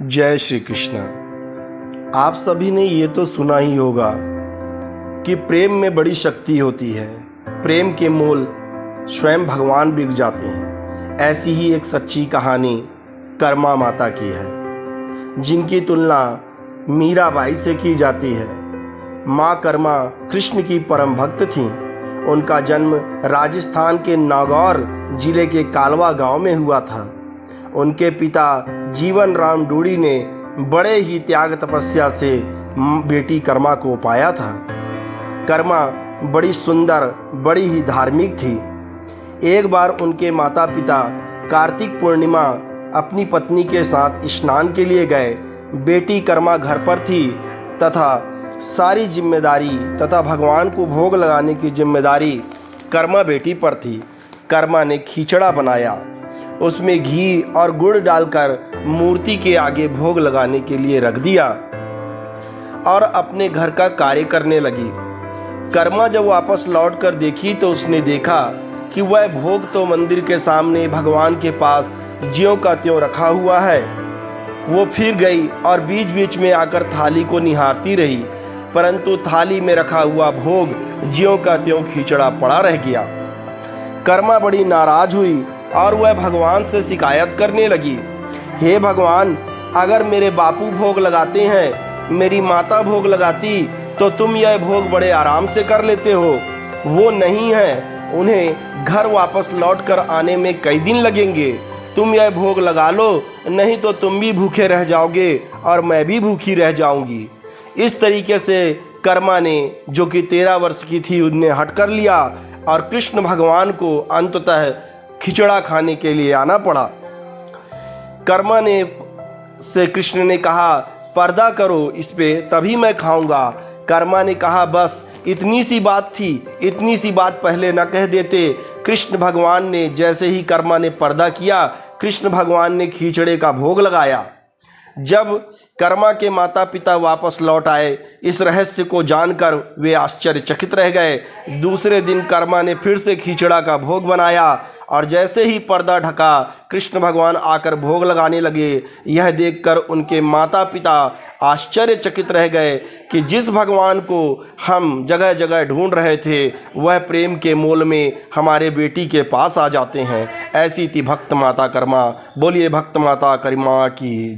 जय श्री कृष्ण। आप सभी ने ये तो सुना ही होगा कि प्रेम में बड़ी शक्ति होती है। प्रेम के मोल स्वयं भगवान बिक जाते हैं। ऐसी ही एक सच्ची कहानी कर्मा माता की है, जिनकी तुलना मीराबाई से की जाती है। माँ कर्मा कृष्ण की परम भक्त थीं। उनका जन्म राजस्थान के नागौर जिले के कालवा गांव में हुआ था। उनके पिता जीवन राम डूडी ने बड़े ही त्याग तपस्या से बेटी कर्मा को पाया था। कर्मा बड़ी सुंदर, बड़ी ही धार्मिक थी। एक बार उनके माता पिता कार्तिक पूर्णिमा अपनी पत्नी के साथ स्नान के लिए गए। बेटी कर्मा घर पर थी तथा सारी जिम्मेदारी तथा भगवान को भोग लगाने की जिम्मेदारी कर्मा बेटी पर थी। कर्मा ने खिचड़ा बनाया, उसमें घी और गुड़ डालकर मूर्ति के आगे भोग लगाने के लिए रख दिया और अपने घर का कार्य करने लगी। कर्मा जब वापस लौटकर देखी तो उसने देखा कि वह भोग तो मंदिर के सामने भगवान के पास ज्यों का त्यों रखा हुआ है। वो फिर गई और बीच बीच में आकर थाली को निहारती रही, परंतु थाली में रखा हुआ भोग ज्यों का त्यों खिचड़ा पड़ा रह गया। कर्मा बड़ी नाराज हुई और वह भगवान से शिकायत करने लगी, हे भगवान, अगर मेरे बापू भोग लगाते हैं, मेरी माता भोग लगाती तो तुम यह भोग बड़े आराम से कर लेते हो। वो नहीं है, उन्हें घर वापस लौट कर आने में कई दिन लगेंगे। तुम यह भोग लगा लो, नहीं तो तुम भी भूखे रह जाओगे और मैं भी भूखी रह जाऊंगी। इस तरीके से कर्मा ने, जो कि 13 वर्ष की थी, उन्हें हट कर लिया और कृष्ण भगवान को अंततः खिचड़ा खाने के लिए आना पड़ा। कर्मा ने से कृष्ण ने कहा, पर्दा करो इस पे, तभी मैं खाऊंगा। कर्मा ने कहा, बस इतनी सी बात थी, इतनी सी बात पहले न कह देते। कृष्ण भगवान ने जैसे ही कर्मा ने पर्दा किया, कृष्ण भगवान ने खिचड़े का भोग लगाया। जब कर्मा के माता पिता वापस लौट आए, इस रहस्य को जानकर वे आश्चर्यचकित रह गए। दूसरे दिन कर्मा ने फिर से खिचड़ा का भोग बनाया और जैसे ही पर्दा ढका, कृष्ण भगवान आकर भोग लगाने लगे। यह देखकर उनके माता पिता आश्चर्यचकित रह गए कि जिस भगवान को हम जगह जगह ढूंढ रहे थे, वह प्रेम के मोल में हमारे बेटी के पास आ जाते हैं। ऐसी थी भक्त माता कर्मा। बोलिए भक्त माता कर्मा की।